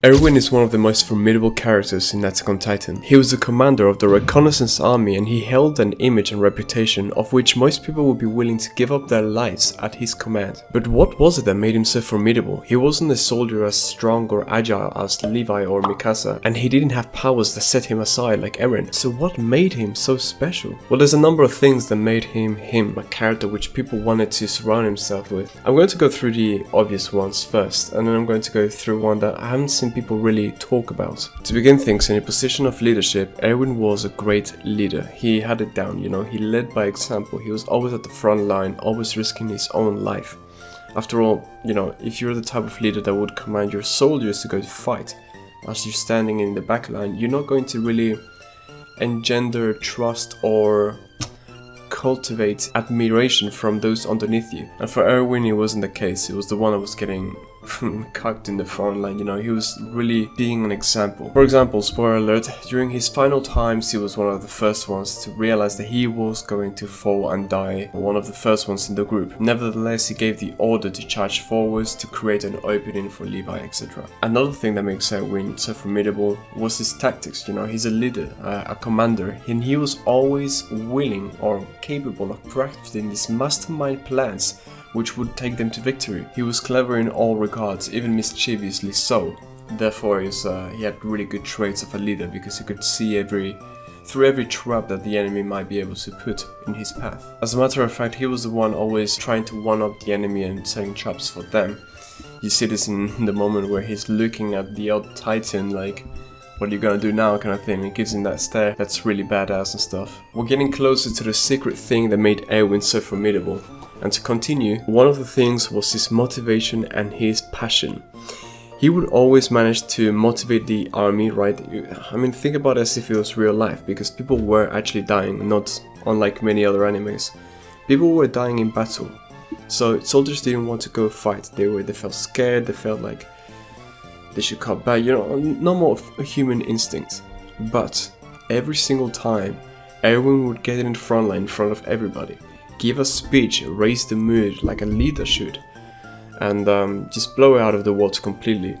Erwin is one of the most formidable characters in Attack on Titan. He was the commander of the reconnaissance army and he held an image and reputation of which most people would be willing to give up their lives at his command. But what was it that made him so formidable? He wasn't a soldier as strong or agile as Levi or Mikasa, and he didn't have powers that set him aside like Eren. So what made him so special? Well, there's a number of things that made him a character which people wanted to surround himself with. I'm going to go through the obvious ones first, and then I'm going to go through one that I haven't seen people really talk about. To begin things, in a position of leadership, Erwin was a great leader. He had it down, he led by example. He was always at the front line, always risking his own life. After all, if you're the type of leader that would command your soldiers to go to fight, as you're standing in the back line, you're not going to really engender trust or cultivate admiration from those underneath you. And for Erwin, it wasn't the case. He was the one that was getting cocked in the front line, he was really being an example. For example, spoiler alert, during his final times he was one of the first ones to realize that he was going to fall and die, one of the first ones in the group. Nevertheless, he gave the order to charge forwards to create an opening for Levi, etc. Another thing that makes Erwin so formidable was his tactics. He's a leader, a commander, and he was always willing or capable of crafting these mastermind plans which would take them to victory. He was clever in all regards, even mischievously so. Therefore, he had really good traits of a leader because he could see through every trap that the enemy might be able to put in his path. As a matter of fact, he was the one always trying to one-up the enemy and setting traps for them. You see this in the moment where he's looking at the old Titan like, what are you gonna do now kind of thing. It gives him that stare that's really badass and stuff. We're getting closer to the secret thing that made Erwin so formidable. And to continue, one of the things was his motivation and his passion. He would always manage to motivate the army, right? Think about it as if it was real life, because people were actually dying, not unlike many other animes. People were dying in battle. So soldiers didn't want to go fight. They felt scared, they felt like they should cut back, normal of a human instinct. But every single time, Erwin would get in the front line in front of everybody, give a speech, raise the mood like a leader should, and just blow it out of the water completely.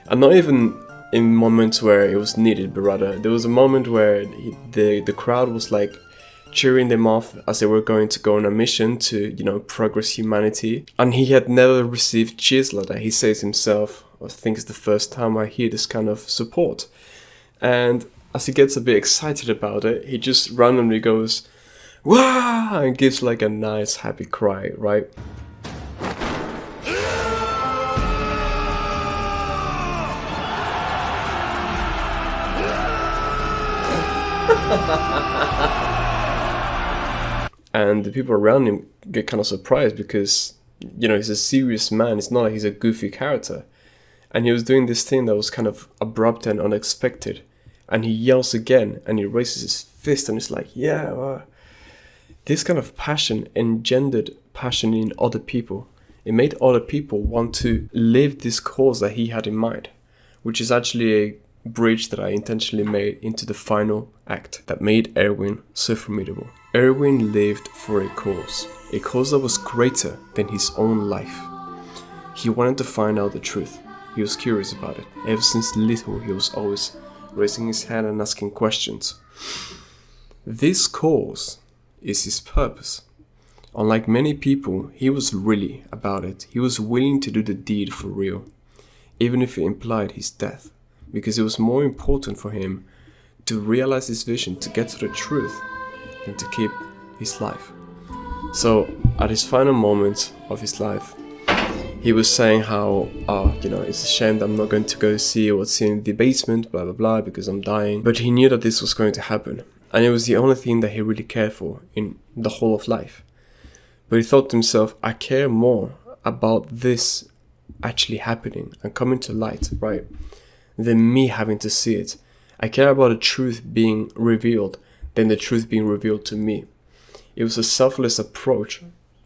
And not even in moments where it was needed, but rather there was a moment where the crowd was like cheering them off as they were going to go on a mission to, progress humanity. And he had never received cheers like that. He says himself, I think it's the first time I hear this kind of support. And as he gets a bit excited about it, he just randomly goes, "Wow!" and gives like a nice happy cry, right? And the people around him get kind of surprised because, he's a serious man. It's not like he's a goofy character. And he was doing this thing that was kind of abrupt and unexpected. And he yells again and he raises his fist and it's like, yeah, this kind of passion engendered passion in other people. It made other people want to live this cause that he had in mind, which is actually a bridge that I intentionally made into the final act that made Erwin so formidable. Erwin lived for a cause that was greater than his own life. He wanted to find out the truth. He was curious about it. Ever since little, he was always raising his hand and asking questions. This cause is his purpose. Unlike many people, he was really about it. He was willing to do the deed for real, even if it implied his death, because it was more important for him to realize his vision, to get to the truth, than to keep his life. So, at his final moments of his life, he was saying how, it's a shame that I'm not going to go see what's in the basement, blah blah blah, because I'm dying. But he knew that this was going to happen. And it was the only thing that he really cared for in the whole of life. But he thought to himself, I care more about this actually happening and coming to light, right, than me having to see it. I care about the truth being revealed than the truth being revealed to me. It was a selfless approach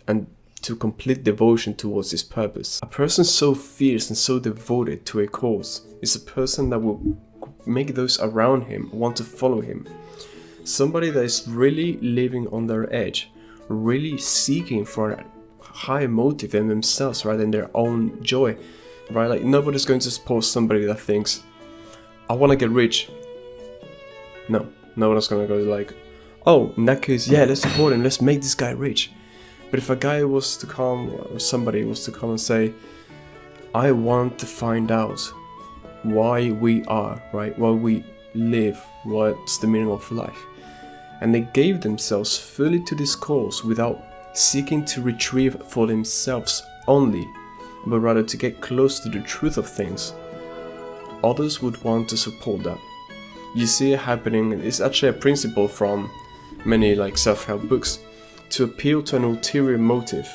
and to complete devotion towards his purpose. A person so fierce and so devoted to a cause is a person that will make those around him want to follow him. Somebody that is really living on their edge, really seeking for a higher motive than themselves rather than their own joy, right? Like, nobody's going to support somebody that thinks, I want to get rich. No one's going to go like, oh, in that case, yeah, let's support him, let's make this guy rich. But if a guy was to come, or somebody was to come and say, I want to find out why we are, right? Why we live, what's the meaning of life. And they gave themselves fully to this cause without seeking to retrieve for themselves only, but rather to get close to the truth of things. Others would want to support that. You see it happening, it's actually a principle from many like self-help books, to appeal to an ulterior motive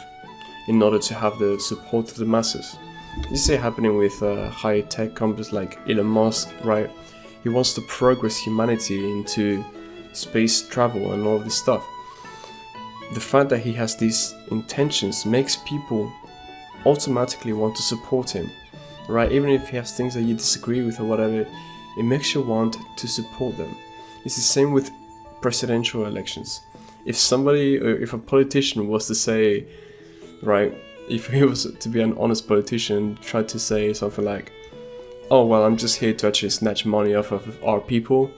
in order to have the support of the masses. You see it happening with high-tech companies like Elon Musk, right? He wants to progress humanity into space travel and all of this stuff. The fact that he has these intentions makes people automatically want to support him, right? Even if he has things that you disagree with or whatever, it makes you want to support them. It's the same with presidential elections. If somebody, or if a politician was to say, right, if he was to be an honest politician, try to say something like, oh, well, I'm just here to actually snatch money off of our people,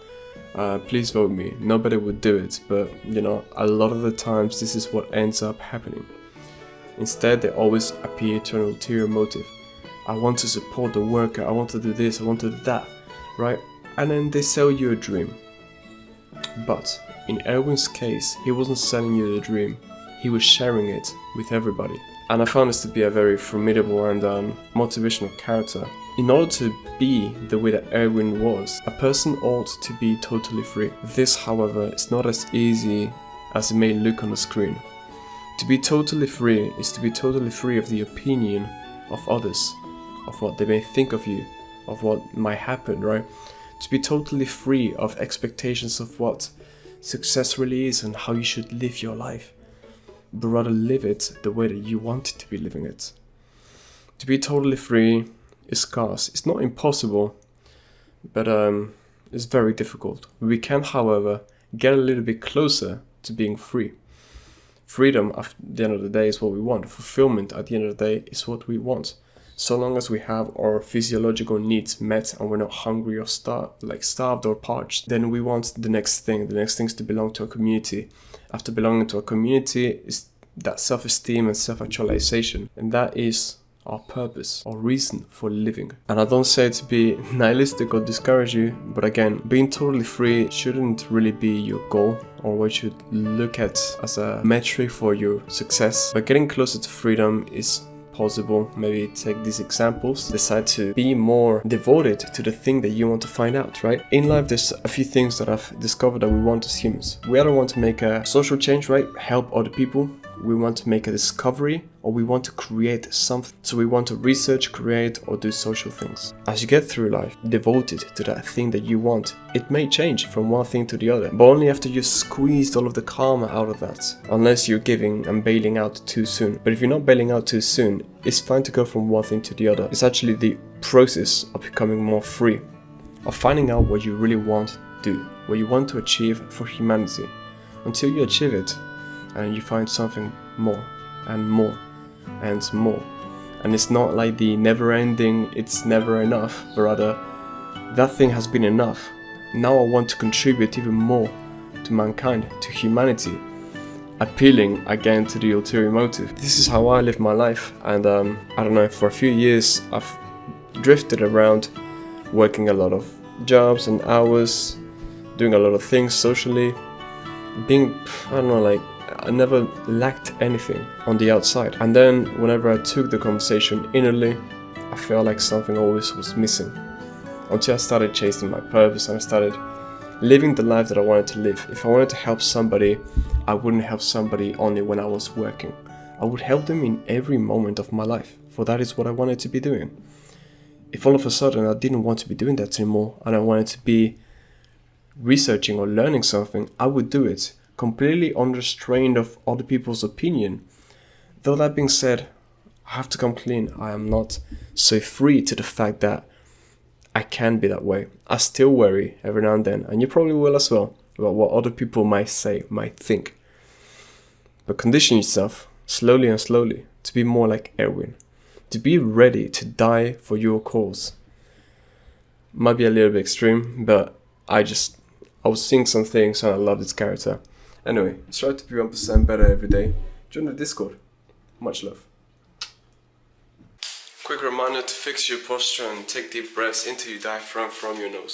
please vote me. Nobody would do it, but, you know, a lot of the times this is what ends up happening. Instead, they always appeal to an ulterior motive. I want to support the worker, I want to do this, I want to do that, right? And then they sell you a dream. But in Erwin's case, he wasn't selling you the dream, he was sharing it with everybody. And I found this to be a very formidable and motivational character. In order to be the way that Erwin was, a person ought to be totally free. This, however, is not as easy as it may look on the screen. To be totally free is to be totally free of the opinion of others, of what they may think of you, of what might happen, right? To be totally free of expectations of what success really is and how you should live your life, but rather live it the way that you want to be living it. To be totally free is scarce. It's not impossible, but it's very difficult. We can, however, get a little bit closer to being free. Freedom at the end of the day is what we want. Fulfillment at the end of the day is what we want. So long as we have our physiological needs met and we're not hungry or starved or parched, then we want the next thing. The next thing is to belong to a community. After belonging to a community is that self-esteem and self-actualization. And that is our purpose, our reason for living. And I don't say it to be nihilistic or discourage you, but again, being totally free shouldn't really be your goal or what you should look at as a metric for your success. But getting closer to freedom is possible. Maybe take these examples, decide to be more devoted to the thing that you want to find out, right? In life, there's a few things that I've discovered that we want as humans. We either want to make a social change, right? Help other people. We want to make a discovery, or we want to create something. So we want to research, create, or do social things. As you get through life, devoted to that thing that you want, it may change from one thing to the other, but only after you've squeezed all of the karma out of that, unless you're giving and bailing out too soon. But if you're not bailing out too soon, it's fine to go from one thing to the other. It's actually the process of becoming more free, of finding out what you really want to do, what you want to achieve for humanity. Until you achieve it, and you find something more and more and more. And it's not like the never ending, it's never enough, but rather that thing has been enough. Now I want to contribute even more to mankind, to humanity, appealing again to the ulterior motive. This is how I live my life, and I don't know, for a few years I've drifted around working a lot of jobs and hours, doing a lot of things socially, being, I don't know, like, I never lacked anything on the outside. And then whenever I took the conversation innerly, I felt like something always was missing. Until I started chasing my purpose and I started living the life that I wanted to live. If I wanted to help somebody, I wouldn't help somebody only when I was working. I would help them in every moment of my life, for that is what I wanted to be doing. If all of a sudden I didn't want to be doing that anymore and I wanted to be researching or learning something, I would do it, completely unrestrained of other people's opinion. Though that being said, I have to come clean. I am not so free to the fact that I can be that way. I still worry every now and then, and you probably will as well, about what other people might say, might think. But condition yourself, slowly and slowly, to be more like Erwin. to be ready to die for your cause. Might be a little bit extreme, but I was seeing some things and I love this character. Anyway, try to be 1% better every day. Join the Discord. Much love. Quick reminder to fix your posture and take deep breaths into your diaphragm from your nose.